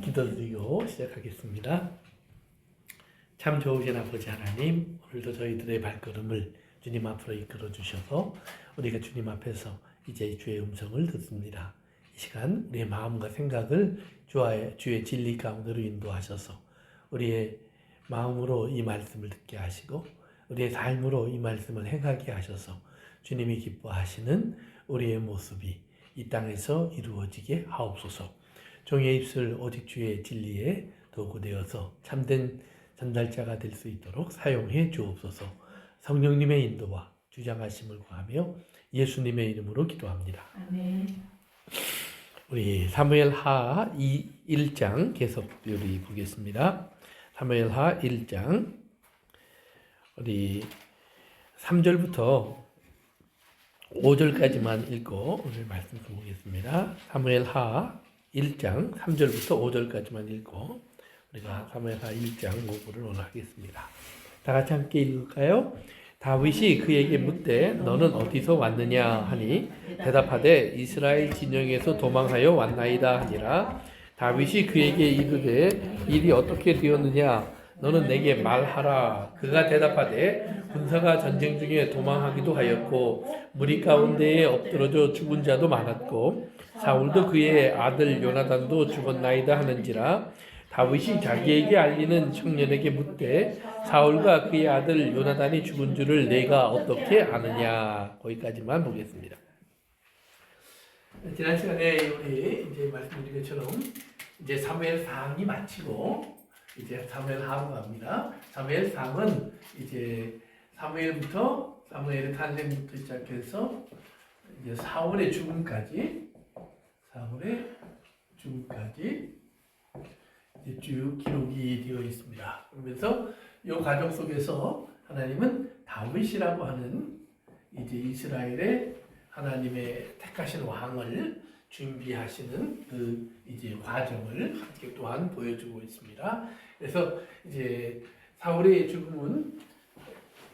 기도드리고 시작하겠습니다. 참 좋으신 아버지 하나님, 오늘도 저희들의 발걸음을 주님 앞으로 이끌어 주셔서 우리가 주님 앞에서 이제 주의 음성을 듣습니다. 이 시간 우리의 마음과 생각을 주의 진리 가운데로 인도하셔서 우리의 마음으로 이 말씀을 듣게 하시고 우리의 삶으로 이 말씀을 행하게 하셔서 주님이 기뻐하시는 우리의 모습이 이 땅에서 이루어지게 하옵소서. 종의 입술 오직 주의 진리에 도구되어서 참된 전달자가 될 수 있도록 사용해 주옵소서. 성령님의 인도와 주장하심을 구하며 예수님의 이름으로 기도합니다. 아멘. 우리 사무엘하 1장 계속 우리 보겠습니다. 사무엘하 1장 우리 3절부터 5절까지만 읽고 오늘 말씀 보겠습니다. 사무엘하 1장 3절부터 5절까지만 읽고 우리가 사무엘하 1장 공부를 오늘 하겠습니다. 다 같이 함께 읽을까요? 다윗이 그에게 묻되 너는 어디서 왔느냐 하니 대답하되 이스라엘 진영에서 도망하여 왔나이다 하니라. 다윗이 그에게 이르되 일이 어떻게 되었느냐 너는 내게 말하라. 그가 대답하되 군사가 전쟁 중에 도망하기도 하였고 무리 가운데에 엎드러져 죽은 자도 많았고 사울도 그의 아들 요나단도 죽었나이다 하는지라. 다윗이 자기에게 알리는 청년에게 묻되 사울과 그의 아들 요나단이 죽은 줄을 내가 어떻게 아느냐. 거기까지만 보겠습니다. 지난 시간에 우리 이제 말씀드린 것처럼 이제 사무엘상이 마치고 이제 사무엘하로 갑니다. 사무엘상은 이제 사무엘의 탄생부터 시작해서 이제 사울의 죽음까지 이제 쭉 기록이 되어 있습니다. 그러면서 이 과정 속에서 하나님은 다윗이라고 하는 이제 이스라엘의 하나님의 택하신 왕을 준비하시는 그 이제 과정을 함께 또한 보여주고 있습니다. 그래서 이제 사울의 죽음은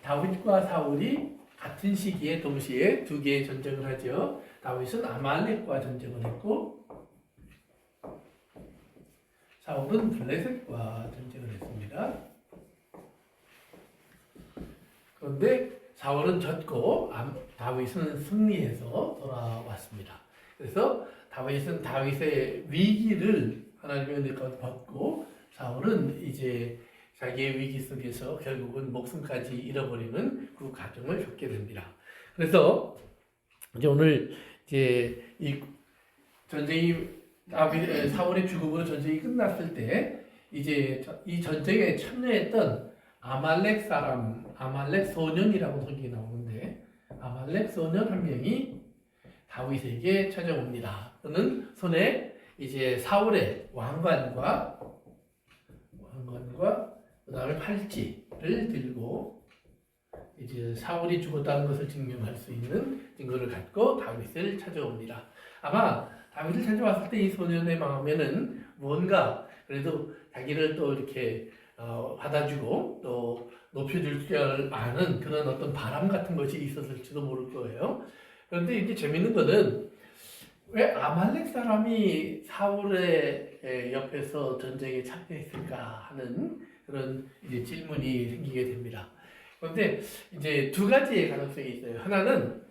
다윗과 사울이 같은 시기에 동시에 두 개의 전쟁을 하죠. 다윗은 아말렉과 전쟁을 했고 사울은 블레셋과 전쟁을 했습니다. 그런데 사울은 졌고 다윗은 승리해서 돌아왔습니다. 그래서 다윗은 다윗의 위기를 하나님의 은혜 가운데 받고 사울은 이제 자기의 위기 속에서 결국은 목숨까지 잃어버리는 그 과정을 겪게 됩니다. 그래서 이제 오늘 이제 이 전쟁이 사울의 죽음으로 전쟁이 끝났을 때 이제 이 전쟁에 참여했던 아말렉 소년이라고 성경에 나오는데 아말렉 소년 한 명이 다윗에게 찾아옵니다. 그는 손에 이제 사울의 왕관과 그다음에 팔찌를 들고 이제 사울이 죽었다는 것을 증명할 수 있는 증거를 갖고 다윗을 찾아옵니다. 아마 다윗을 찾아왔을 때 이 소년의 마음에는 뭔가 그래도 자기를 또 이렇게 받아주고 또 높여줄 줄 아는 그런 어떤 바람 같은 것이 있었을지도 모를 거예요. 그런데 이제 재밌는 거는 왜 아말렉 사람이 사울의 옆에서 전쟁에 참여했을까 하는 그런 이제 질문이 생기게 됩니다. 그런데 이제 두 가지의 가능성이 있어요. 하나는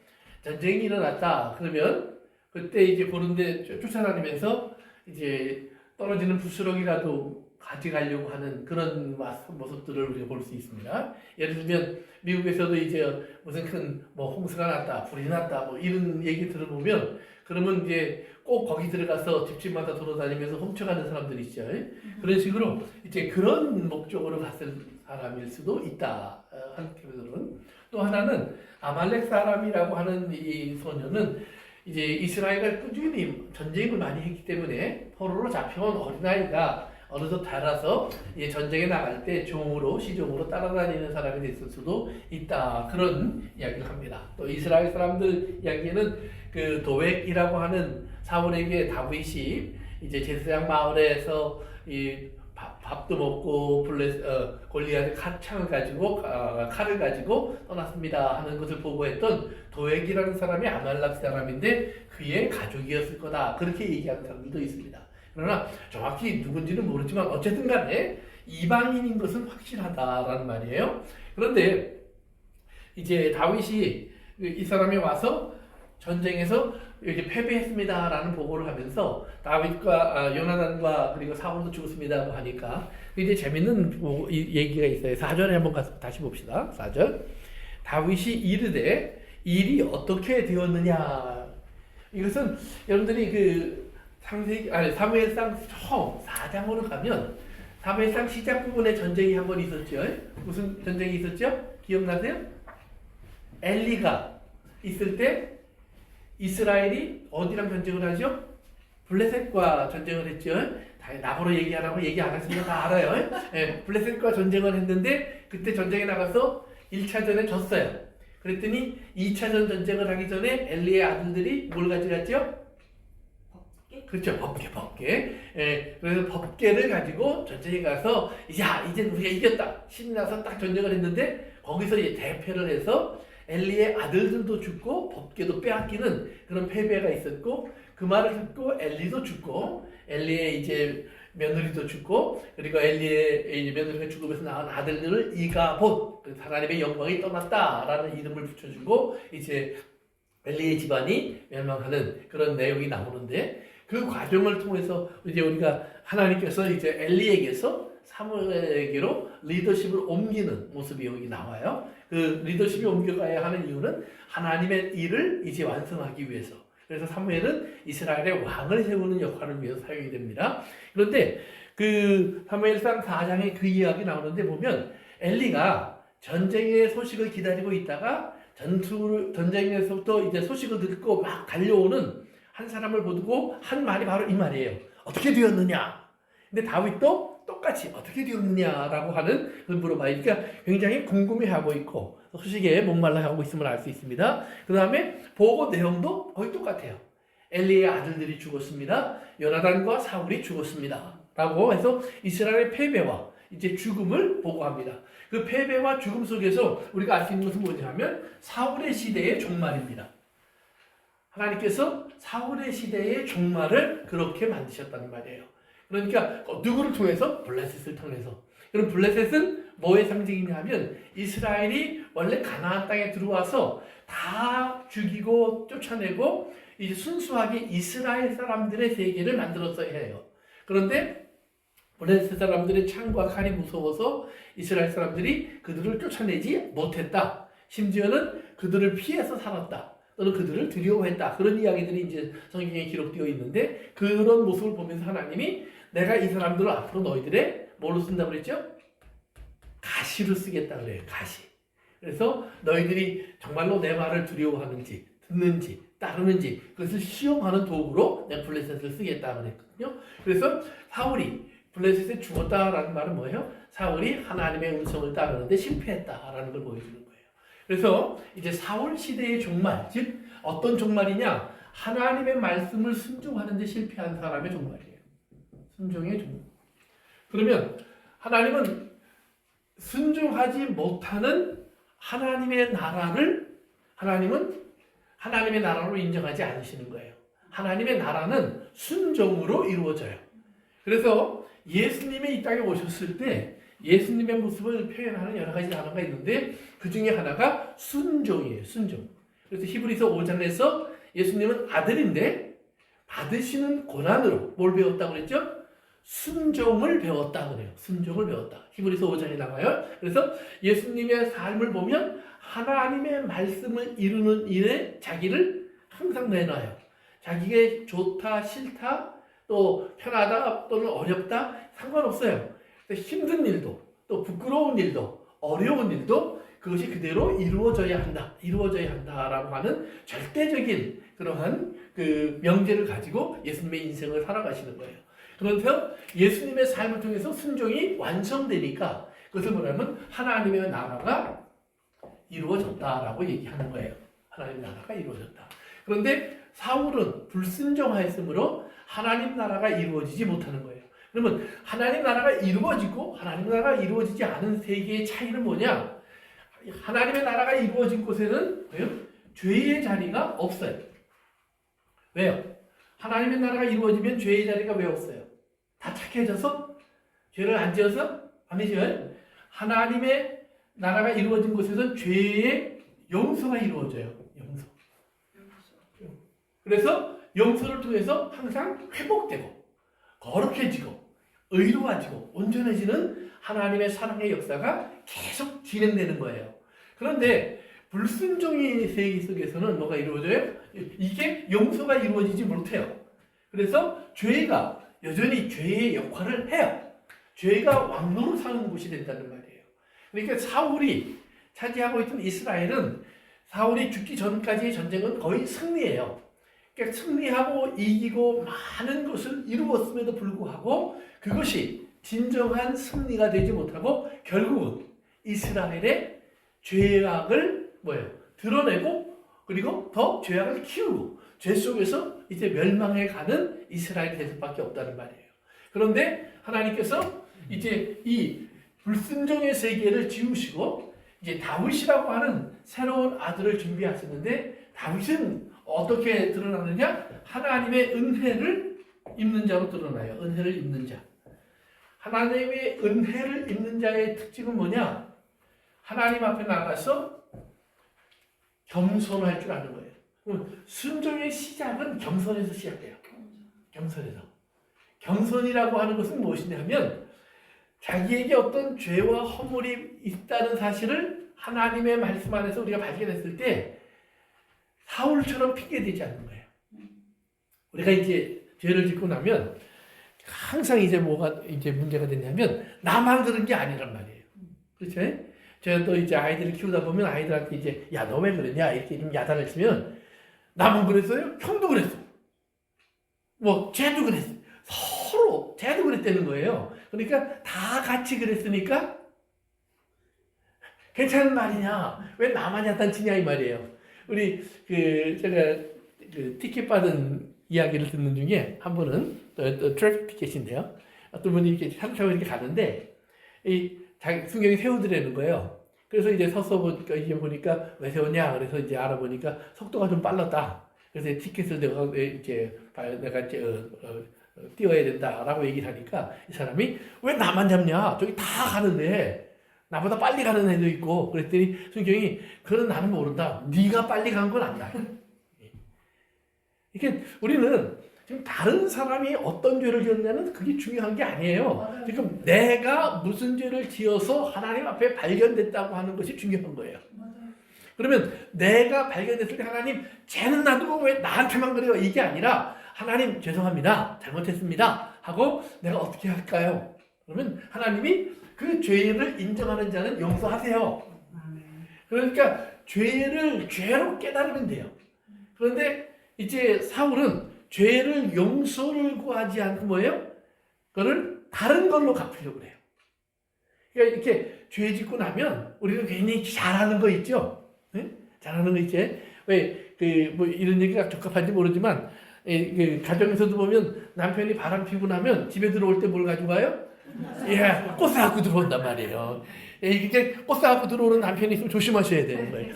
전쟁이 일어났다. 그러면 그때 이제 보는데 쫓아다니면서 이제 떨어지는 부스러기라도 가져가려고 하는 그런 모습들을 우리가 볼 수 있습니다. 예를 들면 미국에서도 이제 무슨 큰 뭐 홍수가 났다, 불이 났다, 뭐 이런 얘기 들어보면 그러면 이제 꼭 거기 들어가서 집집마다 돌아다니면서 훔쳐가는 사람들이 있죠. 그런 식으로 이제 그런 목적으로 갔을 사람일 수도 있다. 한편으로는 또 하나는 아말렉 사람이라고 하는 이 소녀는 이제 이스라엘과 꾸준히 전쟁을 많이 했기 때문에 포로로 잡혀온 어린아이가 어느덧 자라서 이제 전쟁에 나갈 때 시종으로 따라다니는 사람이 됐을 수도 있다. 그런 이야기를 합니다. 또 이스라엘 사람들 이야기에는 그 도액이라고 하는 사울에게 다윗이 이제 제사장 마을에서 이 밥도 먹고 골리앗의 칼을 가지고 떠났습니다 하는 것을 보고했던 도액이라는 사람이 아말렉 사람인데 그의 가족이었을 거다. 그렇게 얘기하는 사람들도 있습니다. 그러나 정확히 누군지는 모르지만 어쨌든 간에 이방인인 것은 확실하다라는 말이에요. 그런데 이제 다윗이 이 사람이 와서 전쟁에서 이렇게 패배했습니다라는 보고를 하면서 다윗과 요나단과 그리고 사울도 죽었습니다고 하니까 이제 재밌는 얘기가 있어요. 4절에 한번 가서 다시 봅시다. 4절. 다윗이 이르되 일이 어떻게 되었느냐. 이것은 여러분들이 그 사무엘상 처음 4장으로 가면 사무엘상 시작 부분에 전쟁이 한 번 있었죠. 무슨 전쟁이 있었죠? 기억나세요? 엘리가 있을 때 이스라엘이 어디랑 전쟁을 하죠? 블레셋과 전쟁을 했죠. 나보러 얘기하라고 얘기 안 했으면 다 알아요. 네, 블레셋과 전쟁을 했는데 그때 전쟁에 나가서 1차전에 졌어요. 그랬더니 2차전 전쟁을 하기 전에 엘리의 아들들이 뭘 가져갔죠? 그렇죠. 법궤. 예, 그래서 법궤를 가지고 전쟁에 가서 야 이제 우리가 이겼다. 신이 나서 딱 전쟁을 했는데 거기서 이제 대패를 해서 엘리의 아들들도 죽고 법궤도 빼앗기는 그런 패배가 있었고 그 말을 듣고 엘리도 죽고 엘리의 이제 며느리도 죽고 그리고 엘리의 이제 며느리가 죽으면서 낳은 아들들을 이가봇 하나님의 영광이 떠났다라는 이름을 붙여주고 이제 엘리의 집안이 멸망하는 그런 내용이 나오는데 그 과정을 통해서 이제 우리가 하나님께서 이제 엘리에게서 사무엘에게로 리더십을 옮기는 모습이 여기 나와요. 그 리더십이 옮겨가야 하는 이유는 하나님의 일을 이제 완성하기 위해서. 그래서 사무엘은 이스라엘의 왕을 세우는 역할을 위해서 사용이 됩니다. 그런데 그 사무엘상 4장에 그 이야기 나오는데 보면 엘리가 전쟁의 소식을 기다리고 있다가 전쟁에서부터 이제 소식을 듣고 막 달려오는 한 사람을 보고 한 말이 바로 이 말이에요. 어떻게 되었느냐? 근데 다윗도 똑같이 어떻게 되었느냐라고 하는 그걸 물어봐요. 그러니까 굉장히 궁금해하고 있고 소식에 목말라하고 있음을 알 수 있습니다. 그 다음에 보고 내용도 거의 똑같아요. 엘리의 아들들이 죽었습니다. 요나단과 사울이 죽었습니다. 라고 해서 이스라엘의 패배와 이제 죽음을 보고합니다. 그 패배와 죽음 속에서 우리가 알 수 있는 것은 뭐냐면 사울의 시대의 종말입니다. 하나님께서 사울의 시대의 종말을 그렇게 만드셨다는 말이에요. 그러니까 누구를 통해서? 블레셋을 통해서. 그럼 블레셋은 뭐의 상징이냐 하면 이스라엘이 원래 가나안 땅에 들어와서 다 죽이고 쫓아내고 이제 순수하게 이스라엘 사람들의 세계를 만들었어야 해요. 그런데 블레셋 사람들의 창과 칼이 무서워서 이스라엘 사람들이 그들을 쫓아내지 못했다. 심지어는 그들을 피해서 살았다. 또는 그들을 두려워했다. 그런 이야기들이 이제 성경에 기록되어 있는데 그런 모습을 보면서 하나님이 내가 이 사람들을 앞으로 너희들의 뭘로 쓴다고 그랬죠? 가시로 쓰겠다 그래요. 가시. 그래서 너희들이 정말로 내 말을 두려워하는지 듣는지 따르는지 그것을 시험하는 도구로 내가 블레셋을 쓰겠다 그랬거든요. 그래서 사울이 블레셋에 죽었다라는 말은 뭐예요? 사울이 하나님의 음성을 따르는데 실패했다라는 걸 보여주는 거예요. 그래서 이제 사울 시대의 종말, 즉 어떤 종말이냐? 하나님의 말씀을 순종하는 데 실패한 사람의 종말이에요. 순종의 종말. 그러면 하나님은 순종하지 못하는 하나님의 나라를 하나님은 하나님의 나라로 인정하지 않으시는 거예요. 하나님의 나라는 순종으로 이루어져요. 그래서 예수님이 이 땅에 오셨을 때 예수님의 모습을 표현하는 여러 가지 단어가 있는데 그 중에 하나가 순종이에요. 순종. 그래서 히브리서 5장에서 예수님은 아들인데 받으시는 고난으로 뭘 배웠다고 그랬죠? 순종을 배웠다고 그래요. 순종을 배웠다. 히브리서 5장에 나와요. 그래서 예수님의 삶을 보면 하나님의 말씀을 이루는 일에 자기를 항상 내놔요. 자기가 좋다, 싫다, 또 편하다 또는 어렵다 상관없어요. 힘든 일도 또 부끄러운 일도 어려운 일도 그것이 그대로 이루어져야 한다라고 하는 절대적인 그러한 그 명제를 가지고 예수님의 인생을 살아가시는 거예요. 그래서 예수님의 삶을 통해서 순종이 완성되니까 그것을 뭐냐면 하나님의 나라가 이루어졌다라고 얘기하는 거예요. 하나님의 나라가 이루어졌다. 그런데 사울은 불순종하였으므로 하나님 나라가 이루어지지 못하는 거예요. 그러면 하나님 나라가 이루어지고 하나님 나라가 이루어지지 않은 세계의 차이는 뭐냐? 하나님의 나라가 이루어진 곳에는 왜요? 죄의 자리가 없어요. 왜요? 하나님의 나라가 이루어지면 죄의 자리가 왜 없어요? 다 착해져서 죄를 안 지어서 아니죠. 하나님의 나라가 이루어진 곳에서는 죄의 용서가 이루어져요. 용서. 그래서 용서를 통해서 항상 회복되고 거룩해지고 의로워지고 온전해지는 하나님의 사랑의 역사가 계속 진행되는 거예요. 그런데 불순종의 세계 속에서는 뭐가 이루어져요? 이게 용서가 이루어지지 못해요. 그래서 죄가 여전히 죄의 역할을 해요. 죄가 왕노로 사는 곳이 된다는 말이에요. 그러니까 사울이 차지하고 있던 이스라엘은 사울이 죽기 전까지의 전쟁은 거의 승리예요. 그러니까 승리하고 이기고 많은 것을 이루었음에도 불구하고 그것이 진정한 승리가 되지 못하고 결국은 이스라엘의 죄악을 드러내고 그리고 더 죄악을 키우고 죄 속에서 이제 멸망해 가는 이스라엘이 될 수밖에 없다는 말이에요. 그런데 하나님께서 이제 이 불순종의 세계를 지우시고 이제 다윗이라고 하는 새로운 아들을 준비하셨는데 다윗은 어떻게 드러나느냐? 하나님의 은혜를 입는 자로 드러나요. 은혜를 입는 자. 하나님의 은혜를 입는 자의 특징은 뭐냐? 하나님 앞에 나가서 겸손할 줄 아는 거예요. 순종의 시작은 겸손에서 시작돼요. 겸손에서. 겸손이라고 하는 것은 무엇이냐 하면 자기에게 어떤 죄와 허물이 있다는 사실을 하나님의 말씀 안에서 우리가 발견했을 때 사울처럼 핑계대지 않는 거예요. 우리가 이제 죄를 짓고 나면 항상 이제 뭐가 이제 문제가 되냐면 나만 그런 게 아니란 말이에요. 그렇죠? 저도 이제 아이들을 키우다 보면 아이들한테 이제 야, 너 왜 그러냐 이렇게 좀 야단을 치면 나만 그랬어요? 형도 그랬어. 쟤도 그랬어. 서로 쟤도 그랬다는 거예요. 그러니까 다 같이 그랬으니까 괜찮은 말이냐? 왜 나만 야단치냐 이 말이에요. 우리 제가 티켓 받은 이야기를 듣는 중에 한 분은 트래픽 티켓인데요. 어떤 분이 이렇게 차를 타고 이렇게 가는데 자기 순경이 세우더라는 거예요. 그래서 이제 서서 보니까 왜 세웠냐? 그래서 이제 알아보니까 속도가 좀 빨랐다. 그래서 티켓을 내가 이제 띄워야 된다라고 얘기를 하니까 이 사람이 왜 나만 잡냐? 저기 다 가는데 나보다 빨리 가는 애도 있고 그랬더니 순경이 그건 나는 모른다. 네가 빨리 간 건 안다. 이게 우리는 지금 다른 사람이 어떤 죄를 지었냐는 그게 중요한 게 아니에요. 지금 내가 무슨 죄를 지어서 하나님 앞에 발견됐다고 하는 것이 중요한 거예요. 그러면 내가 발견됐을 때 하나님 쟤는 놔두고 왜 나한테만 그래요? 이게 아니라 하나님 죄송합니다. 잘못했습니다. 하고 내가 어떻게 할까요? 그러면 하나님이 그 죄를 인정하는 자는 용서하세요. 그러니까 죄를 죄로 깨달으면 돼요. 그런데 이제 사울은 죄를 용서를 구하지 않고 뭐예요? 그거를 다른 걸로 갚으려고 해요. 그러니까 이렇게 죄 짓고 나면 우리는 괜히 잘하는 거 있죠? 네? 잘하는 거 있지? 왜, 이런 얘기가 적합한지 모르지만, 가정에서도 보면 남편이 바람 피고 나면 집에 들어올 때 뭘 가지고 가요? 예, 꽃 사갖고 들어온단 말이에요. 이게 꽃 사갖고 들어오는 남편이 있으면 조심하셔야 되는 거예요.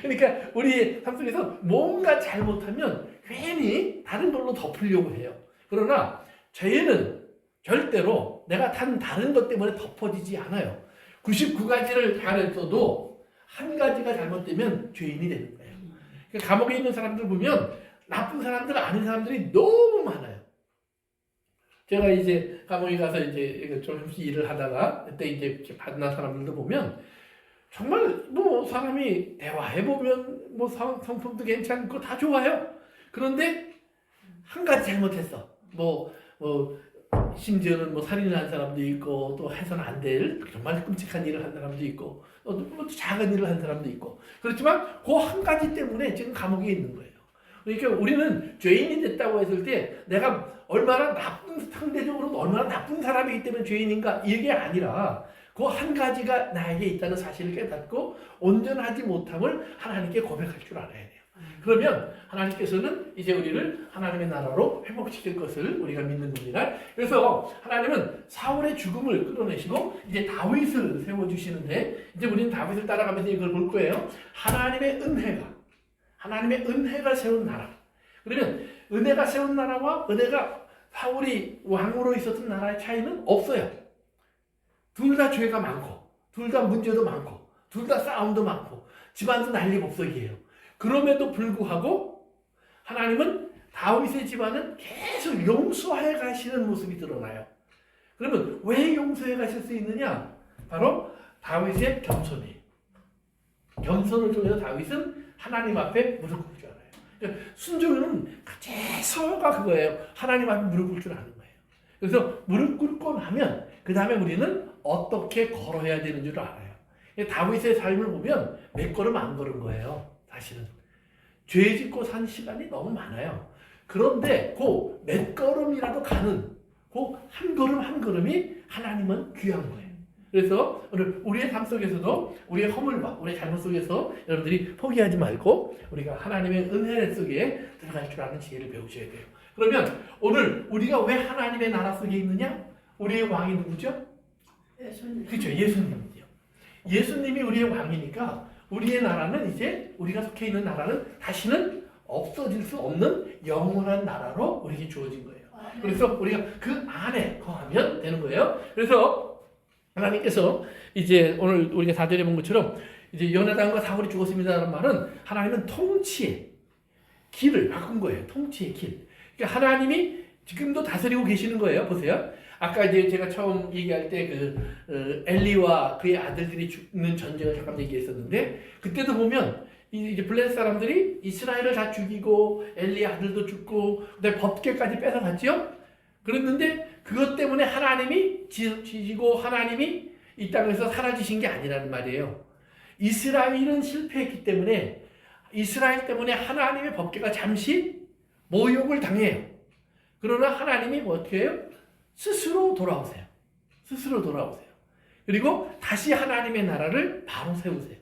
그러니까 우리 삶 속에서 뭔가 잘못하면 괜히 다른 걸로 덮으려고 해요. 그러나 죄는 절대로 내가 단 다른 것 때문에 덮어지지 않아요. 99가지를 잘했어도 한 가지가 잘못되면 죄인이 되는 거예요. 그러니까 감옥에 있는 사람들 보면 나쁜 사람들 아닌 사람들이 너무 많아요. 제가 이제 감옥에 가서 이제 조금씩 일을 하다가 그때 이제 만난 사람들도 보면 정말 사람이 대화해보면 성품도 괜찮고 다 좋아요. 그런데 한 가지 잘못했어. 심지어는 살인을 한 사람도 있고 또 해서는 안 될 정말 끔찍한 일을 한 사람도 있고 또 작은 일을 한 사람도 있고 그렇지만 그 한 가지 때문에 지금 감옥에 있는 거예요. 그러니까 우리는 죄인이 됐다고 했을 때 내가 얼마나 상대적으로 얼마나 나쁜 사람이기 때문에 죄인인가 이게 아니라 그 한 가지가 나에게 있다는 사실을 깨닫고 온전하지 못함을 하나님께 고백할 줄 알아야 돼요. 그러면 하나님께서는 이제 우리를 하나님의 나라로 회복시킬 것을 우리가 믿는 겁니다. 그래서 하나님은 사울의 죽음을 끌어내시고 이제 다윗을 세워주시는데 이제 우리는 다윗을 따라가면서 이걸 볼 거예요. 하나님의 은혜가 세운 나라. 그러면 은혜가 세운 나라와 은혜가 사울이 왕으로 있었던 나라의 차이는 없어요. 둘 다 죄가 많고, 둘 다 문제도 많고, 둘 다 싸움도 많고, 집안도 난리법석이에요. 그럼에도 불구하고 하나님은 다윗의 집안은 계속 용서해 가시는 모습이 드러나요. 그러면 왜 용서해 가실 수 있느냐? 바로 다윗의 겸손이에요. 겸손을 통해서 다윗은 하나님 앞에 무릎 꿇을 줄 알아요. 그러니까 순종은 최소가 그거예요. 하나님 앞에 무릎 꿇을 줄 아는 거예요. 그래서 무릎 꿇고 나면 그 다음에 우리는 어떻게 걸어야 되는 줄 알아요. 다윗의 삶을 보면 몇 걸음 안 걸은 거예요. 사실은 죄 짓고 산 시간이 너무 많아요. 그런데 그 몇 걸음이라도 가는 그 한 걸음 한 걸음이 하나님은 귀한 거예요. 그래서 오늘 우리의 삶 속에서도 우리의 허물과 우리의 잘못 속에서 여러분들이 포기하지 말고 우리가 하나님의 은혜 속에 들어갈 줄 아는 지혜를 배우셔야 돼요. 그러면 오늘 우리가 왜 하나님의 나라 속에 있느냐? 우리의 왕이 누구죠? 예수님. 그렇죠. 예수님이요. 예수님이 우리의 왕이니까 우리의 나라는 이제 우리가 속해 있는 나라는 다시는 없어질 수 없는 영원한 나라로 우리에게 주어진 거예요. 그래서 우리가 그 안에 거하면 되는 거예요. 그래서 하나님께서 이제 오늘 우리가 4절에 본 것처럼 이제 요나단과 사울이 죽었습니다라는 말은 하나님은 통치의 길을 바꾼 거예요. 통치의 길. 그러니까 하나님이 지금도 다스리고 계시는 거예요. 보세요. 아까 이제 제가 처음 얘기할 때 엘리와 그의 아들들이 죽는 전쟁을 잠깐 얘기했었는데 그때도 보면 이제 블레셋 사람들이 이스라엘을 다 죽이고 엘리의 아들도 죽고 그다음에 법궤까지 뺏어갔죠. 그랬는데 그것 때문에 하나님이 지지고 하나님이 이 땅에서 사라지신 게 아니라는 말이에요. 이스라엘은 실패했기 때문에 이스라엘 때문에 하나님의 법궤가 잠시 모욕을 당해요. 그러나 하나님이 뭐 어떻게 해요? 스스로 돌아오세요. 스스로 돌아오세요. 그리고 다시 하나님의 나라를 바로 세우세요.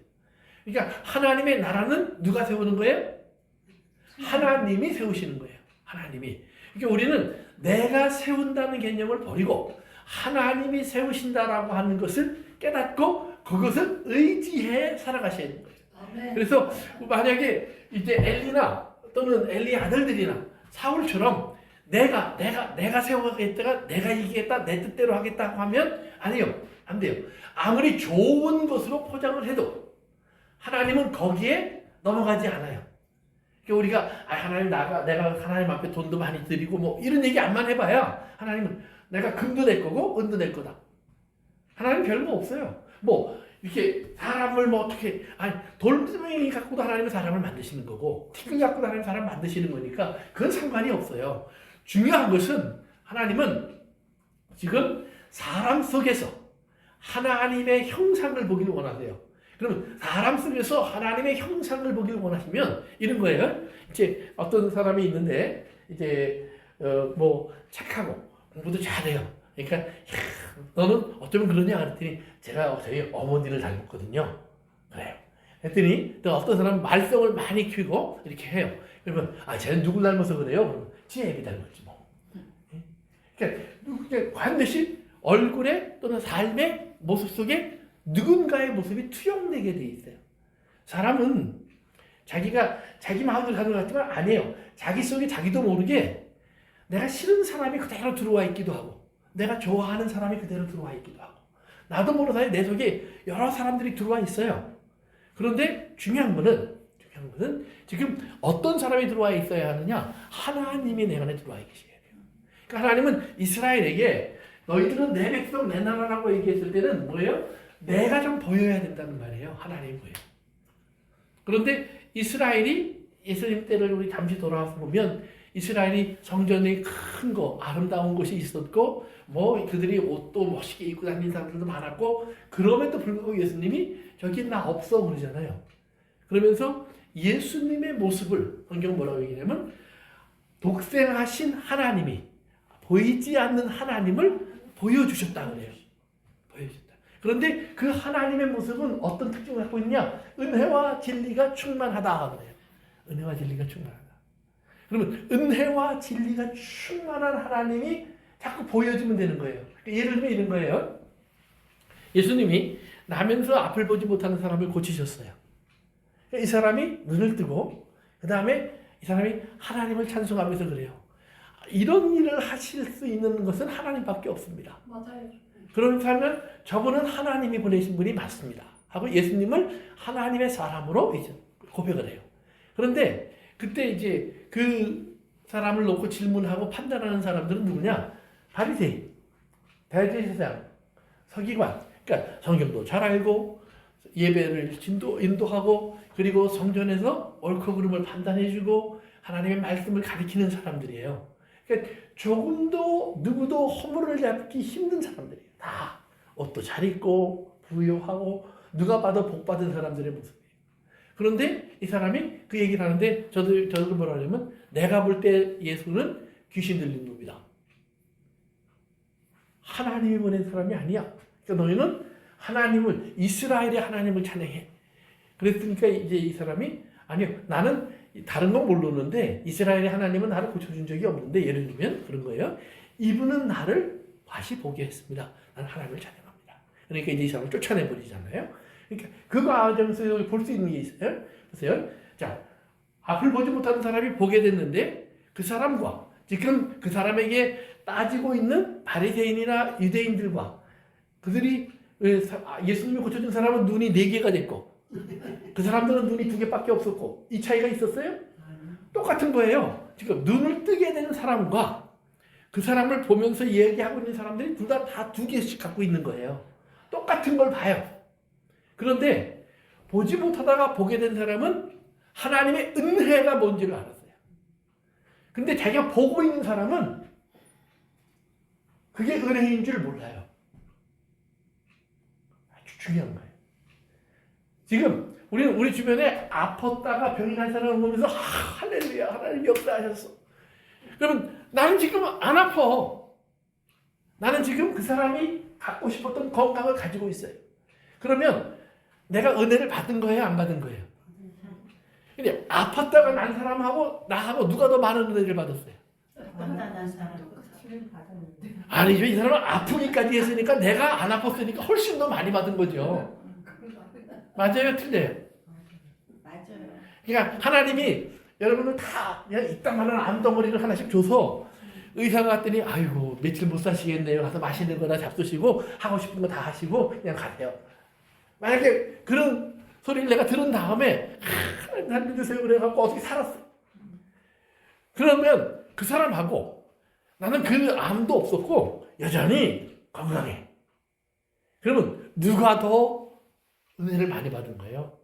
그러니까 하나님의 나라는 누가 세우는 거예요? 하나님이 세우시는 거예요. 하나님이. 그러니까 우리는 내가 세운다는 개념을 버리고 하나님이 세우신다라고 하는 것을 깨닫고 그것을 의지해 살아가셔야 되는 거예요. 아멘. 그래서 만약에 이제 엘리나 또는 엘리의 아들들이나 사울처럼 내가 세워가겠다가 내가 이기겠다 내 뜻대로 하겠다고 하면 아니요. 안 돼요. 아무리 좋은 것으로 포장을 해도 하나님은 거기에 넘어가지 않아요. 그러니까 우리가 하나님 내가 하나님 앞에 돈도 많이 드리고 뭐 이런 얘기 안만 해봐야 하나님은 내가 금도 낼 거고 은도 낼 거다. 하나님 별거 없어요. 뭐 이렇게 사람을 뭐 어떻게 돌덩이 갖고도 하나님은 사람을 만드시는 거고 티끌 갖고도 하나님 사람을 만드시는 거니까 그건 상관이 없어요. 중요한 것은 하나님은 지금 사람 속에서 하나님의 형상을 보기를 원하세요. 그러면 사람 속에서 하나님의 형상을 보기를 원하시면 이런 거예요. 이제 어떤 사람이 있는데 이제 뭐 착하고 공부도 잘해요. 그러니까 너는 어쩌면 그러냐 그랬더니 제가 저희 어머니를 닮았거든요. 그래요. 그랬더니 또 어떤 사람은 말썽을 많이 키우고 이렇게 해요. 그러면 쟤는 누굴 닮아서 그래요? 그러면 지 애비 닮았지 뭐. 그러니까 반드시 얼굴에 또는 삶의 모습 속에 누군가의 모습이 투영되게 돼 있어요. 사람은 자기가 자기 마음대로 가는 것 같지만 아니에요. 자기 속에 자기도 모르게 내가 싫은 사람이 그대로 들어와 있기도 하고 내가 좋아하는 사람이 그대로 들어와 있기도 하고 나도 모르는 사이에 내 속에 여러 사람들이 들어와 있어요. 그런데 중요한 거는 지금 어떤 사람이 들어와 있어야 하느냐? 하나님이 내 안에 들어와 계셔야 돼요. 그러니까 하나님은 이스라엘에게 너희들은 내 백성 내 나라라고 얘기했을 때는 뭐예요? 내가 좀 보여야 된다는 말이에요. 하나님 보여. 그런데 이스라엘이 예수님 때를 우리 잠시 돌아와서 보면 이스라엘이 성전이 큰 거, 아름다운 곳이 있었고 뭐 그들이 옷도 멋있게 입고 다니는 사람들도 많았고 그럼에도 불구하고 예수님이 저기 나 없어 그러잖아요. 그러면서 예수님의 모습을 성경 뭐라고 얘기냐면 독생하신 하나님이 보이지 않는 하나님을 보여주셨다 그래요. 보여주셨다. 그런데 그 하나님의 모습은 어떤 특징을 갖고 있냐? 은혜와 진리가 충만하다 그래요. 은혜와 진리가 충만하다. 그러면 은혜와 진리가 충만한 하나님이 자꾸 보여주면 되는 거예요. 예를 들면 이런 거예요. 예수님이 나면서 앞을 보지 못하는 사람을 고치셨어요. 이 사람이 눈을 뜨고 그 다음에 이 사람이 하나님을 찬송하면서 그래요. 이런 일을 하실 수 있는 것은 하나님밖에 없습니다. 맞아요. 그렇다면 저분은 하나님이 보내신 분이 맞습니다. 하고 예수님을 하나님의 사람으로 이제 고백을 해요. 그런데 그때 이제 그 사람을 놓고 질문하고 판단하는 사람들은 누구냐? 바리새인, 대제사장, 서기관. 그러니까 성경도 잘 알고 예배를 인도하고 그리고 성전에서 옳고 그름을 판단해주고 하나님의 말씀을 가리키는 사람들이에요. 그러니까 조금도 누구도 허물을 잡기 힘든 사람들이에요. 다 옷도 잘 입고 부유하고 누가 봐도 복 받은 사람들의 모습이에요. 그런데 이 사람이 그 얘기를 하는데 저도 뭐라 하냐면 내가 볼 때 예수는 귀신 들린 놈이다. 하나님이 보낸 사람이 아니야. 그러니까 너희는 하나님을 이스라엘의 하나님을 찬양해. 그랬으니까 이제 이 사람이 아니요 나는 다른 건 모르는데 이스라엘의 하나님은 나를 고쳐준 적이 없는데 예를 들면 그런 거예요. 이분은 나를 다시 보게 했습니다. 나는 하나님을 찬양합니다. 그러니까 이제 이 사람을 쫓아내버리잖아요. 그러니까 그 과정에서 볼 수 있는 게 있어요. 보세요. 자, 앞을 보지 못하는 사람이 보게 됐는데 그 사람과 지금 그 사람에게 따지고 있는 바리새인이나 유대인들과 그들이 예수님을 고쳐준 사람은 눈이 4개가 됐고 그 사람들은 눈이 2개밖에 없었고 이 차이가 있었어요? 똑같은 거예요. 지금 눈을 뜨게 되는 사람과 그 사람을 보면서 얘기하고 있는 사람들이 둘 다 2개씩 갖고 있는 거예요. 똑같은 걸 봐요. 그런데 보지 못하다가 보게 된 사람은 하나님의 은혜가 뭔지를 알았어요. 근데 자기가 보고 있는 사람은 그게 은혜인 줄 몰라요. 아주 중요한 거예요. 지금 우리는 우리 주변에 아팠다가 병이 난 사람을 보면서 할렐루야 하나님 역사하셨어. 그러면 나는 지금 안 아파. 나는 지금 그 사람이 갖고 싶었던 건강을 가지고 있어요. 그러면 내가 은혜를 받은 거예요? 안 받은 거예요? 근데 아팠다가 난 사람하고 나하고 누가 더 많은 은혜를 받았어요? 난 사람 아니죠. 이 사람은 아프기까지 했으니까 내가 안 아팠으니까 훨씬 더 많이 받은 거죠. 맞아요? 틀려요? 맞아요. 그러니까 하나님이 여러분을 다 그냥 이따만한 암덩어리를 하나씩 줘서 의사가 갔더니 아이고 며칠 못 사시겠네요. 가서 맛있는 거나 잡수시고 하고 싶은 거 다 하시고 그냥 가세요. 만약에 그런 소리를 내가 들은 다음에 하나님 살려주세요 그래갖고 어떻게 살았어. 그러면 그 사람하고 나는 그 암도 없었고 여전히 건강해. 그러면 누가 더 은혜를 많이 받은 거예요?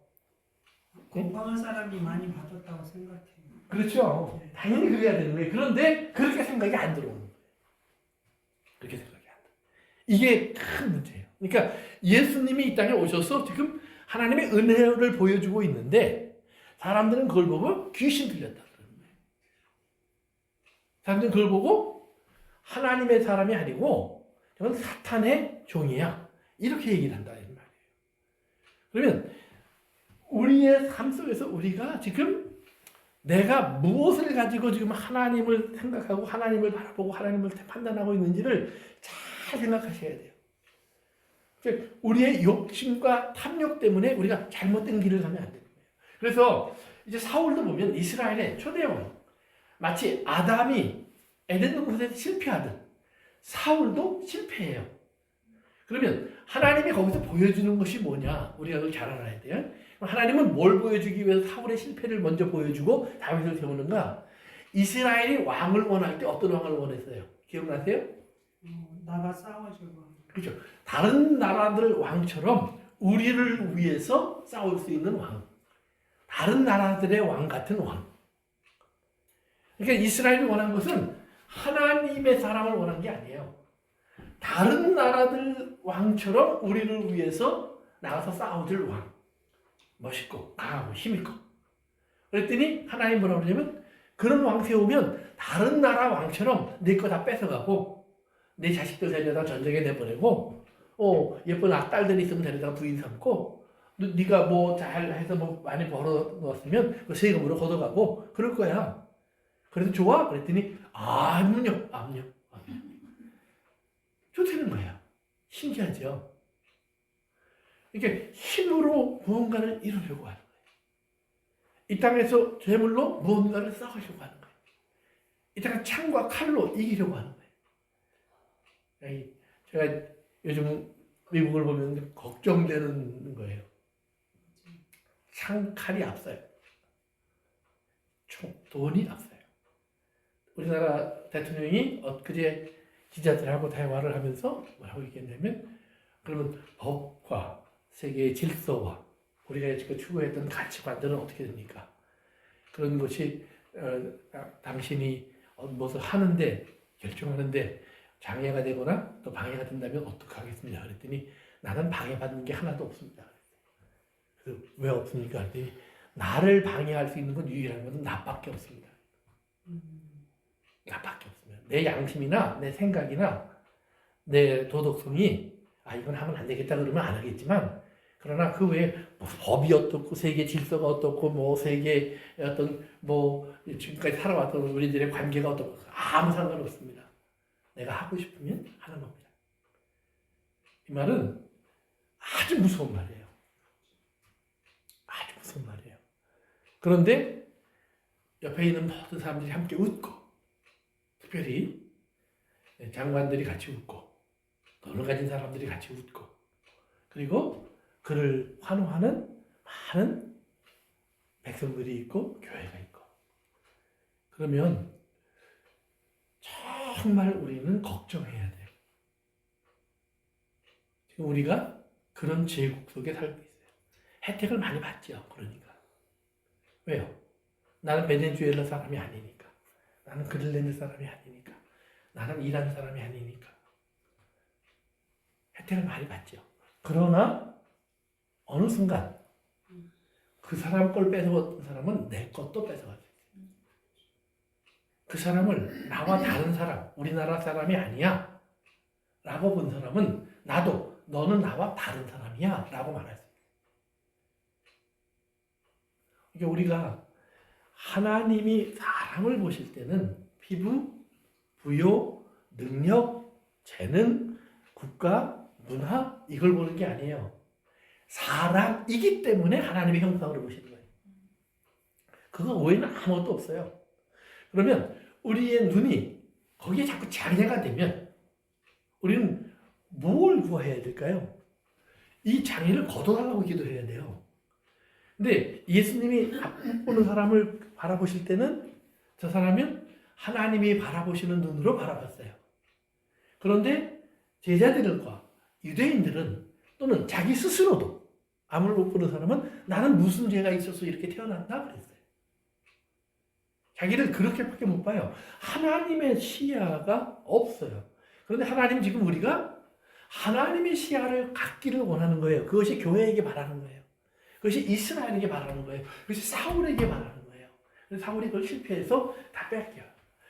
건강한 사람이 많이 받았다고 생각해요. 그렇죠. 당연히 그래야 되는 거예요. 그런데 그렇게 생각이 안 들어오는 거예요. 그렇게 생각이 안 들어요. 이게 큰 문제예요. 그러니까 예수님이 이 땅에 오셔서 지금 하나님의 은혜를 보여주고 있는데 사람들은 그걸 보고 귀신 들렸다 그러는 거예요. 사람들은 그걸 보고 하나님의 사람이 아니고 저건 사탄의 종이야. 이렇게 얘기를 한다. 이 말이에요. 그러면 우리의 삶 속에서 우리가 지금 내가 무엇을 가지고 지금 하나님을 생각하고 하나님을 바라보고 하나님을 판단하고 있는지를 잘 생각하셔야 돼요. 우리의 욕심과 탐욕 때문에 우리가 잘못된 길을 가면 안 되는 거예요. 그래서 이제 사울도 보면 이스라엘의 초대 왕, 마치 아담이 에덴 동산에서 실패하듯 사울도 실패해요. 그러면 하나님이 거기서 보여주는 것이 뭐냐? 우리가 그걸 잘 알아야 돼요. 하나님은 뭘 보여주기 위해서 사울의 실패를 먼저 보여주고 다윗을 세우는가? 이스라엘이 왕을 원할 때 어떤 왕을 원했어요? 기억나세요? 나가 싸워주고. 그렇죠. 다른 나라들 왕처럼 우리를 위해서 싸울 수 있는 왕. 다른 나라들의 왕 같은 왕. 그러니까 이스라엘이 원한 것은 하나님의 사람을 원한 게 아니에요. 다른 나라들 왕처럼 우리를 위해서 나가서 싸워줄 왕. 멋있고 강하고 힘있고. 그랬더니 하나님 뭐라고 그러냐면 그런 왕 세우면 다른 나라 왕처럼 내 거 다 뺏어가고 내 자식들 데려다 전쟁에 내보내고 예쁜 딸들이 있으면 데려다 부인 삼고 네가 뭐 잘해서 뭐 많이 벌어 놓았으면 그 세금으로 걷어가고 그럴 거야. 그래도 좋아? 그랬더니 암요. 좋다는 거야. 신기하죠? 이렇게 힘으로 무언가를 이루려고 하는 거예요. 이 땅에서 재물로 무언가를 쌓으려고 하는 거예요. 이따가 창과 칼로 이기려고 하는 거예요. 제가 요즘 미국을 보면 걱정되는 거예요. 창, 칼이 앞서요. 돈이 앞서요. 우리나라 대통령이 엊그제 기자들하고 대화를 하면서 뭐라고 얘기했냐면, 그러면 법과 세계의 질서와 우리가 지금 추구했던 가치관들은 어떻게 됩니까? 그런 것이 당신이 무엇을 하는데, 결정하는데 장애가 되거나 또 방해가 된다면 어떻게 하겠습니까? 그랬더니 나는 방해받는 게 하나도 없습니다. 그래서 왜 없습니까? 그랬더니 나를 방해할 수 있는 건 유일한 것은 나밖에 없습니다. 나밖에 없습니다. 내 양심이나 내 생각이나 내 도덕성이 이건 하면 안 되겠다 그러면 안 하겠지만, 그러나 그 외에 뭐 법이 어떻고 세계 질서가 어떻고 뭐 세계 어떤 뭐 지금까지 살아왔던 우리들의 관계가 어떻고 아무 상관없습니다. 내가 하고 싶으면 하는 겁니다. 이 말은 아주 무서운 말이에요. 아주 무서운 말이에요. 그런데 옆에 있는 모든 사람들이 함께 웃고, 특별히 장관들이 같이 웃고, 돈을 가진 사람들이 같이 웃고, 그리고 그를 환호하는 많은 백성들이 있고 교회가 있고, 그러면 정말 우리는 걱정해야 돼요. 지금 우리가 그런 제국 속에 살고 있어요. 혜택을 많이 받죠. 그러니까. 왜요? 나는 베네수엘라 사람이 아니니까. 나는 그릴레네 사람이 아니니까. 나는 이란 사람이 아니니까. 혜택을 많이 받죠. 그러나 어느 순간 그 사람 걸 뺏어갔던 사람은 내 것도 뺏어갔어요. 그 사람을 나와 다른 사람, 우리나라 사람이 아니야 라고 본 사람은 나도 너는 나와 다른 사람이야 라고 말할 수 있어요. 그러니까 우리가 하나님이 사람을 보실 때는 피부, 부요, 능력, 재능, 국가, 문화 이걸 보는 게 아니에요. 사람이기 때문에 하나님의 형상으로 보시는 거예요. 그거 외에는 아무것도 없어요. 그러면 우리의 눈이 거기에 자꾸 장애가 되면 우리는 뭘 구해야 될까요? 이 장애를 거둬달라고 기도해야 돼요. 근데 예수님이 보는 사람을 바라보실 때는 저 사람은 하나님이 바라보시는 눈으로 바라봤어요. 그런데 제자들과 유대인들은 또는 자기 스스로도 암을 못 보는 사람은 나는 무슨 죄가 있어서 이렇게 태어났나 그랬어요. 자기를 그렇게밖에 못 봐요. 하나님의 시야가 없어요. 그런데 하나님 지금 우리가 하나님의 시야를 갖기를 원하는 거예요. 그것이 교회에게 바라는 거예요. 그것이 이스라엘에게 바라는 거예요. 그것이 사울에게 바라는 거예요. 그래서 사울이 그걸 실패해서 다 뺏겨요.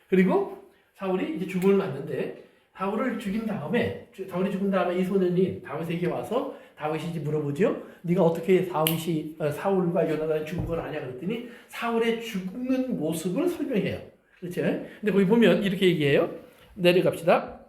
그리고 사울이 이제 죽음을 맞는데 사울을 죽인 다음에 사울이 죽은 다음에 이 소년이 다윗에게 와서 다윗이 이제 물어보죠. 네가 어떻게 사울과 요나단이 죽은 걸 아냐 그랬더니 사울의 죽는 모습을 설명해요. 그렇죠? 근데 거기 보면 이렇게 얘기해요. 내려갑시다.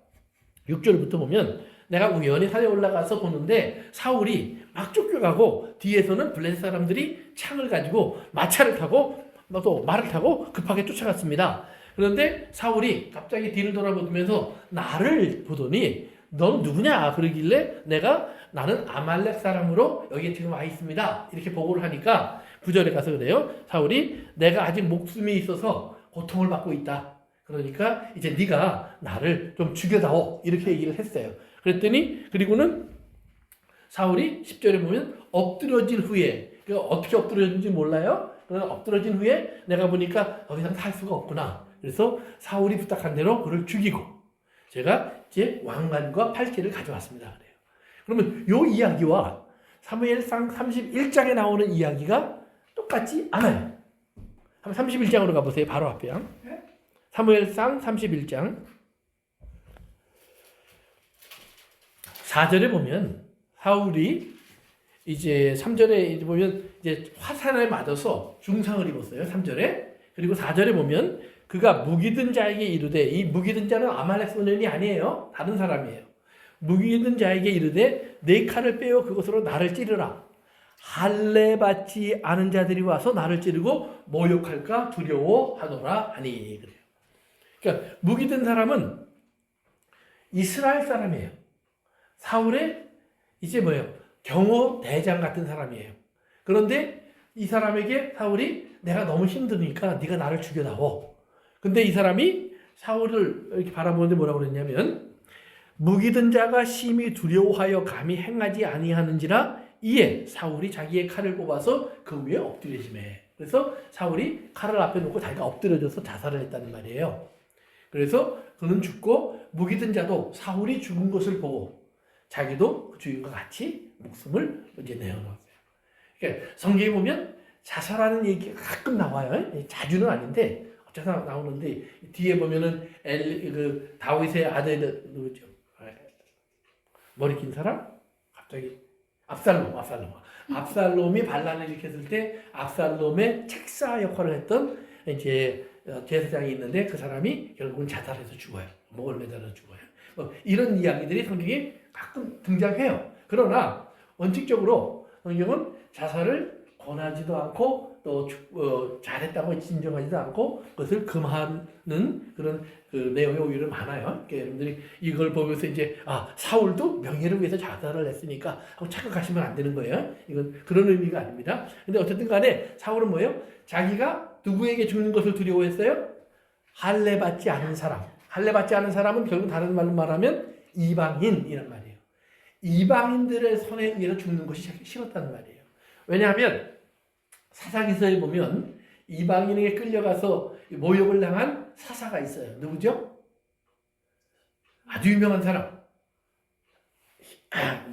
6절부터 보면 내가 우연히 산에 올라가서 보는데 사울이 막 쫓겨가고 뒤에서는 블레셋 사람들이 창을 가지고 마차를 타고 또 말을 타고 급하게 쫓아갔습니다. 그런데 사울이 갑자기 뒤를 돌아보면서 나를 보더니 넌 누구냐 그러길래 나는 아말렉 사람으로 여기에 지금 와 있습니다. 이렇게 보고를 하니까 9절에 가서 그래요. 사울이 내가 아직 목숨이 있어서 고통을 받고 있다. 그러니까 이제 네가 나를 좀 죽여다오 이렇게 얘기를 했어요. 그랬더니 그리고는 사울이 10절에 보면 엎드러진 후에 어떻게 엎드러졌는지 몰라요. 그러나 엎드러진 후에 내가 보니까 더 이상 살 수가 없구나. 그래서 사울이 부탁한 대로 그를 죽이고 제가 이제 왕관과 팔찌를 가져왔습니다. 그래요. 그러면 이 이야기와 사무엘상 31장에 나오는 이야기가 똑같지 않아요. 한번 31장으로 가보세요. 바로 앞에요. 사무엘상 31장 4절에 보면 사울이 이제 3절에 보면 이제 화산에 맞아서 중상을 입었어요. 3절에. 그리고 4절에 보면 그가 무기든 자에게 이르되 이 무기든 자는 아말렉 소년이 아니에요. 다른 사람이에요. 무기든 자에게 이르되 내 칼을 빼어 그것으로 나를 찌르라. 할례 받지 않은 자들이 와서 나를 찌르고 모욕할까 두려워하노라 하니 그래요. 그러니까 무기든 사람은 이스라엘 사람이에요. 사울의 이제 뭐예요? 경호 대장 같은 사람이에요. 그런데 이 사람에게 사울이 내가 너무 힘드니까 네가 나를 죽여다오. 근데 이 사람이 사울을 이렇게 바라보는데 뭐라고 그랬냐면 무기든 자가 심히 두려워하여 감히 행하지 아니하는지라 이에 사울이 자기의 칼을 뽑아서 그 위에 엎드려지매. 그래서 사울이 칼을 앞에 놓고 자기가 엎드려져서 자살을 했다는 말이에요. 그래서 그는 죽고 무기든 자도 사울이 죽은 것을 보고 자기도 그 주인과 같이 목숨을 이제 내어놓았어요. 그러니까 성경에 보면 자살하는 얘기가 가끔 나와요. 자주는 아닌데 어쩌다 나오는데 뒤에 보면은 다윗의 아들 누구죠? 머리 긴 사람? 갑자기 압살롬이 반란을 일으켰을 때 압살롬의 책사 역할을 했던 이제 제사장이 있는데 그 사람이 결국은 자살해서 죽어요. 목을 매달아 죽어요. 이런 이야기들이 성경에 가끔 등장해요. 그러나 원칙적으로 성경은 자살을 권하지도 않고 또 잘했다고 진정하지도 않고 그것을 금하는 그런 그 내용이 오히려 많아요. 그러니까 여러분들이 이걸 보면서 이제 사울도 명예를 위해서 자살을 했으니까 하고 착각하시면 안 되는 거예요. 이건 그런 의미가 아닙니다. 근데 어쨌든 간에 사울은 뭐예요? 자기가 누구에게 죽는 것을 두려워했어요? 할례받지 않은 사람. 할례받지 않은 사람은 결국 다른 말로 말하면 이방인이란 말이에요. 이방인들의 손에 의해서 죽는 것이 싫었다는 말이에요. 왜냐하면 사사기서에 보면 이방인에게 끌려가서 모욕을 당한 사사가 있어요. 누구죠? 아주 유명한 사람.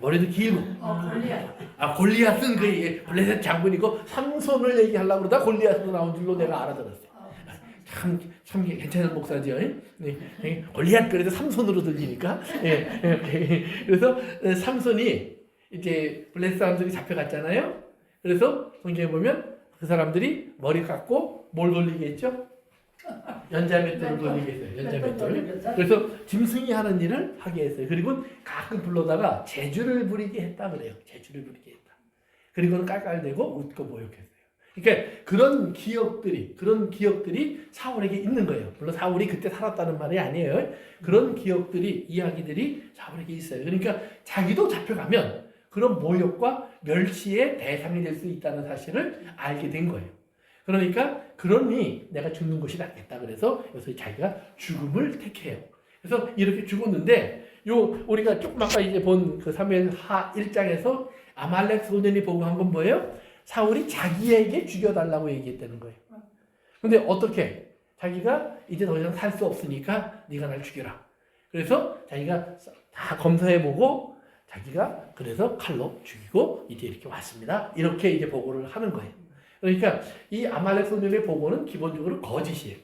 머리도 길고. 골리앗. 골리앗은 그 블레셋 장군이고 삼손을 얘기하려고 그러다 골리앗으로 나온 줄로 내가 알아들었어요. 참 괜찮은 목사죠. 네. 골리앗 그래도 삼손으로 들리니까. 그래서 삼손이 이제 블레셋 사람들이 잡혀갔잖아요. 그래서 성경에 보면 그 사람들이 머리 깎고 뭘 돌리게 했죠? 연자맷돌을 돌리게 했어요. 연자맷돌. 그래서 짐승이 하는 일을 하게 했어요. 그리고 가끔 불러다가 재주를 부리게 했다 그래요. 재주를 부리게 했다. 그리고는 깔깔대고 웃고 모욕했어요. 그러니까 그런 기억들이 사울에게 있는 거예요. 물론 사울이 그때 살았다는 말이 아니에요. 그런 기억들이, 이야기들이 사울에게 있어요. 그러니까 자기도 잡혀가면 그런 모욕과 멸시의 대상이 될 수 있다는 사실을 알게 된 거예요. 그러니까 그러니 내가 죽는 것이 낫겠다. 그래서 여기서 자기가 죽음을 택해요. 그래서 이렇게 죽었는데 우리가 조금 아까 이제 본 그 사무엘하 1장에서 아말렉 소년이 보고 한 건 뭐예요? 사울이 자기에게 죽여달라고 얘기했다는 거예요. 근데 어떻게? 자기가 이제 더 이상 살 수 없으니까 네가 날 죽여라. 그래서 자기가 다 검사해보고 자기가 그래서 칼로 죽이고 이제 이렇게 왔습니다. 이렇게 이제 보고를 하는 거예요. 그러니까 이 아말렉 소년의 보고는 기본적으로 거짓이에요.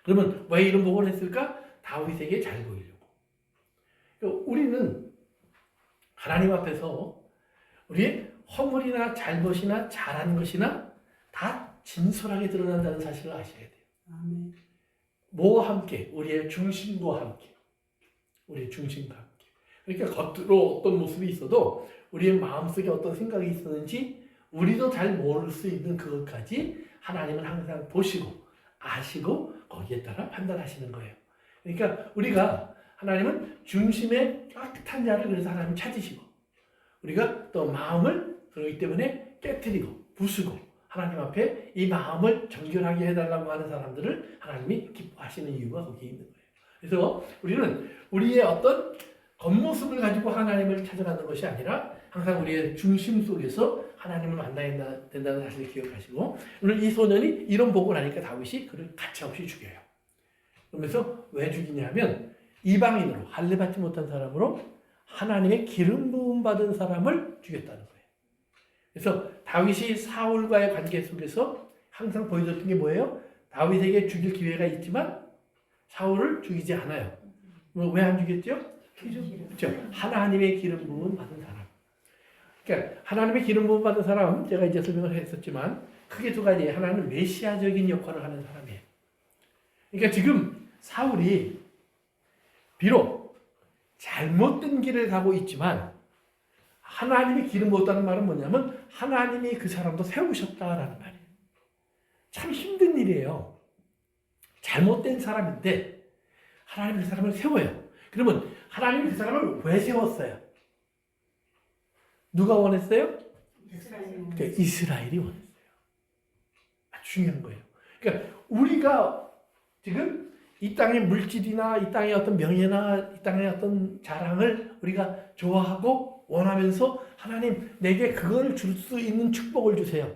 그러면 왜 이런 보고를 했을까? 다윗에게 잘 보이려고. 우리는 하나님 앞에서 우리의 허물이나 잘못이나 잘한 것이나 다 진솔하게 드러난다는 사실을 아셔야 돼요. 아멘. 뭐와 함께? 우리의 중심과 함께. 우리의 중심과 함께. 그러니까 겉으로 어떤 모습이 있어도 우리의 마음속에 어떤 생각이 있었는지 우리도 잘 모를 수 있는 그것까지 하나님은 항상 보시고 아시고 거기에 따라 판단하시는 거예요. 그러니까 우리가 하나님은 중심의 깨끗한 자를 그래서 하나님 찾으시고 우리가 또 마음을 그렇기 때문에 깨트리고 부수고 하나님 앞에 이 마음을 정결하게 해달라고 하는 사람들을 하나님이 기뻐하시는 이유가 거기에 있는 거예요. 그래서 우리는 우리의 어떤 겉모습을 가지고 하나님을 찾아가는 것이 아니라 항상 우리의 중심 속에서 하나님을 만나야 된다는 사실을 기억하시고 오늘 이 소년이 이런 보고를 하니까 다윗이 그를 가차없이 죽여요. 그러면서 왜 죽이냐면 이방인으로 할례받지 못한 사람으로 하나님의 기름 부음 받은 사람을 죽였다는 거예요. 그래서 다윗이 사울과의 관계 속에서 항상 보여줬던 게 뭐예요? 다윗에게 죽일 기회가 있지만 사울을 죽이지 않아요. 왜 안 죽였죠? 그렇죠. 하나님의 기름 부음 받은 사람. 그러니까 하나님의 기름 부음 받은 사람 제가 이제 설명을 했었지만 크게 두 가지. 하나는 메시아적인 역할을 하는 사람이에요. 그러니까 지금 사울이 비록 잘못된 길을 가고 있지만 하나님이 기름 부었다는 말은 뭐냐면 하나님이 그 사람도 세우셨다라는 말이에요. 참 힘든 일이에요. 잘못된 사람인데 하나님이 그 사람을 세워요. 그러면 하나님이 그 사람을 왜 세웠어요? 누가 원했어요? 그러니까 이스라엘이 원했어요. 아주 중요한 거예요. 그러니까 우리가 지금 이 땅의 물질이나 이 땅의 어떤 명예나 이 땅의 어떤 자랑을 우리가 좋아하고 원하면서 하나님 내게 그걸 줄 수 있는 축복을 주세요.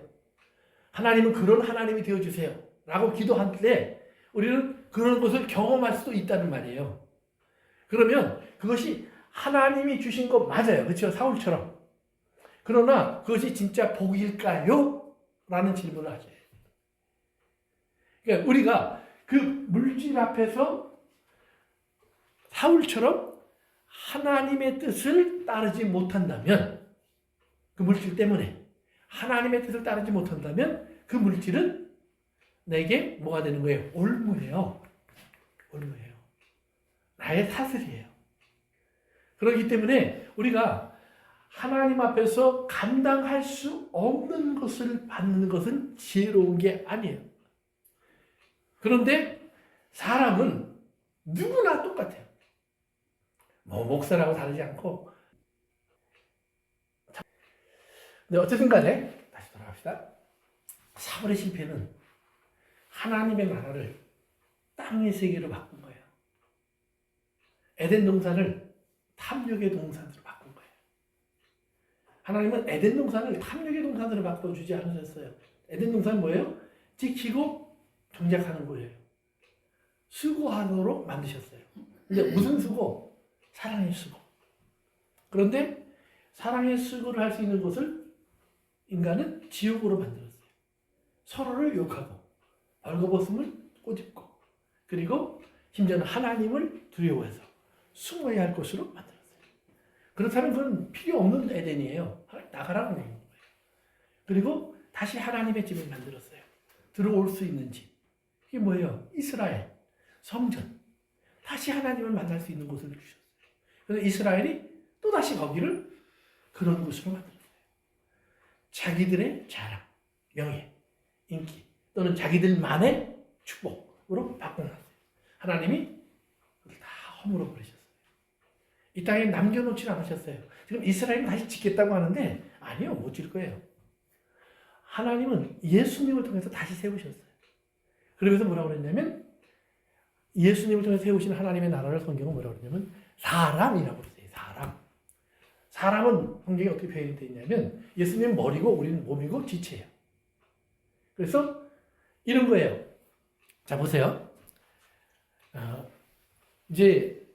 하나님은 그런 하나님이 되어주세요. 라고 기도할 때 우리는 그런 것을 경험할 수도 있다는 말이에요. 그러면 그것이 하나님이 주신 거 맞아요. 그렇죠? 사울처럼. 그러나 그것이 진짜 복일까요? 라는 질문을 하죠. 그러니까 우리가 그 물질 앞에서 사울처럼 하나님의 뜻을 따르지 못한다면 그 물질 때문에 하나님의 뜻을 따르지 못한다면 그 물질은 내게 뭐가 되는 거예요? 올무예요. 올무예요. 나의 사슬이에요. 그렇기 때문에 우리가 하나님 앞에서 감당할 수 없는 것을 받는 것은 지혜로운 게 아니에요. 그런데 사람은 누구나 똑같아요. 목사라고 다르지 않고. 근데 어쨌든 간에 다시 돌아갑시다. 사울의 실패는 하나님의 나라를 땅의 세계로 바꾼 거예요. 에덴 동산을 탐욕의 동산으로 바꾼 거예요. 하나님은 에덴 동산을 탐욕의 동산으로 바꿔주지 않으셨어요. 에덴 동산은 뭐예요? 지키고 정작하는 거예요. 수고하도록 만드셨어요. 근데 무슨 수고? 사랑의 수고. 그런데 사랑의 수고를 할 수 있는 곳을 인간은 지옥으로 만들었어요. 서로를 욕하고 벌거벗음을 꼬집고 그리고 심지어는 하나님을 두려워해서 숨어야 할 곳으로 만들었어요. 그렇다면 그건 필요 없는 에덴이에요. 나가라고 하는 거예요. 그리고 다시 하나님의 집을 만들었어요. 들어올 수 있는 집. 이게 뭐예요? 이스라엘, 성전. 다시 하나님을 만날 수 있는 곳을 주셨어요. 그래서 이스라엘이 또다시 거기를 그런 곳으로 만들었어요. 자기들의 자랑, 명예, 인기 또는 자기들만의 축복으로 바꿔놨어요. 하나님이 그걸 다 허물어 버리셨어요. 이 땅에 남겨놓지 않으셨어요. 지금 이스라엘은 다시 짓겠다고 하는데 아니요, 못 질 거예요. 하나님은 예수님을 통해서 다시 세우셨어요. 그러면서 뭐라고 그랬냐면 예수님을 통해서 세우신 하나님의 나라를 성경은 뭐라고 그러냐면 사람이라고 그랬어요. 사람은 성경에 어떻게 표현이 되어 있냐면 예수님은 머리고 우리는 몸이고 지체예요. 그래서 이런 거예요. 자, 보세요. 이제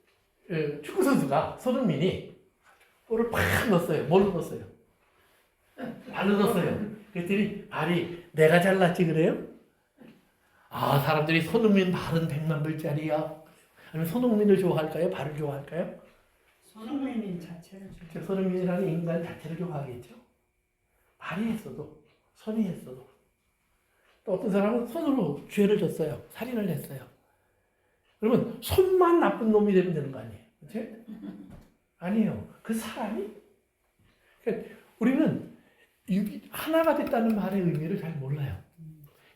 축구 선수가 손흥민이 볼을 팍 넣었어요. 뭘로 넣었어요? 발로 넣었어요. 그랬더니 발이 내가 잘랐지 그래요? 아, 사람들이 손흥민 발은 100만 불짜리야. 아니면 손흥민을 좋아할까요? 발을 좋아할까요? 손흥민 자체를 손흥민이라는 인간 자체를 좋아하겠죠. 발이 했어도 손이 했어도 또 어떤 사람은 손으로 죄를 졌어요. 살인을 했어요. 그러면 손만 나쁜 놈이 되면 되는 거 아니에요? 그렇지? 아니에요. 그 사람이 그러니까 우리는 하나가 됐다는 말의 의미를 잘 몰라요.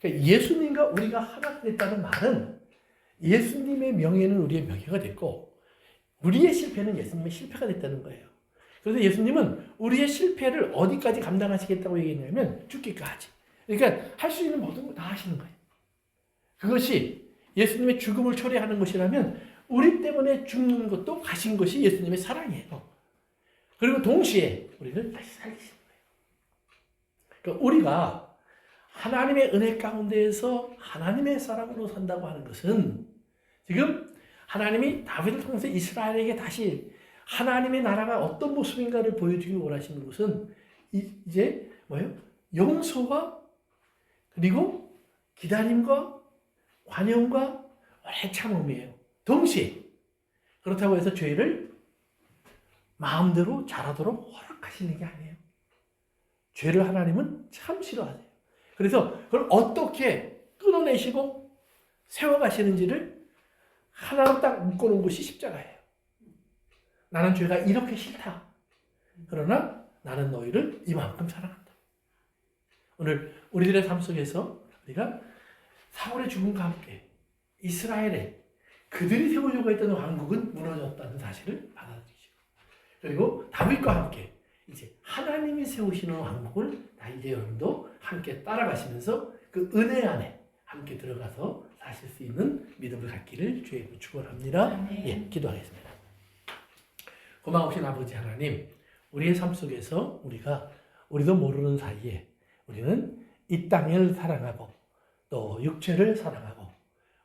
그러니까 예수님과 우리가 하나가 됐다는 말은 예수님의 명예는 우리의 명예가 됐고 우리의 실패는 예수님의 실패가 됐다는 거예요. 그래서 예수님은 우리의 실패를 어디까지 감당하시겠다고 얘기했냐면 죽기까지. 그러니까 할 수 있는 모든 걸 다 하시는 거예요. 그것이 예수님의 죽음을 초래하는 것이라면 우리 때문에 죽는 것도 가신 것이 예수님의 사랑이에요. 그리고 동시에 우리를 다시 살리시는 거예요. 그러니까 우리가 하나님의 은혜 가운데에서 하나님의 사람으로 산다고 하는 것은 지금 하나님이 다윗을 통해서 이스라엘에게 다시 하나님의 나라가 어떤 모습인가를 보여주기 원하시는 것은 이제 뭐예요? 용서와 그리고 기다림과 관용과 오래 참음이에요. 동시에 그렇다고 해서 죄를 마음대로 잘하도록 허락하시는 게 아니에요. 죄를 하나님은 참 싫어하세요. 그래서 그걸 어떻게 끊어내시고 세워가시는지를 하나로 딱 묶어놓은 것이 십자가예요. 나는 죄가 이렇게 싫다. 그러나 나는 너희를 이만큼 사랑한다. 오늘 우리들의 삶 속에서 우리가 사울의 죽음과 함께 이스라엘에 그들이 세우려고 했던 왕국은 무너졌다는 사실을 받아들이시고, 그리고 다윗과 함께 이제 하나님이 세우시는 왕국을 이제 여러분도 함께 따라가시면서 그 은혜 안에 함께 들어가서 사실 수 있는 믿음을 갖기를 주의 이름으로 축원합니다. 아멘. 예, 기도하겠습니다. 고마우신 아버지 하나님, 우리의 삶 속에서 우리도 모르는 사이에 우리는 이 땅을 사랑하고 또 육체를 사랑하고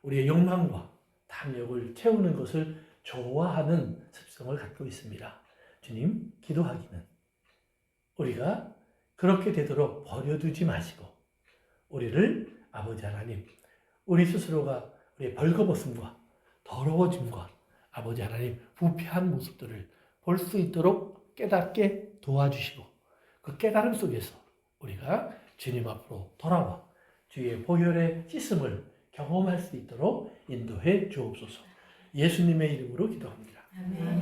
우리의 욕망과 탐욕을 채우는 것을 좋아하는 습성을 갖고 있습니다. 주님, 기도하기는 우리가 그렇게 되도록 버려두지 마시고 우리를 아버지 하나님, 우리 스스로가 우리의 벌거벗음과 더러워짐과 아버지 하나님 부패한 모습들을 볼 수 있도록 깨닫게 도와주시고 그 깨달음 속에서 우리가 주님 앞으로 돌아와 주의 보혈의 씻음을 경험할 수 있도록 인도해 주옵소서. 예수님의 이름으로 기도합니다. 아멘.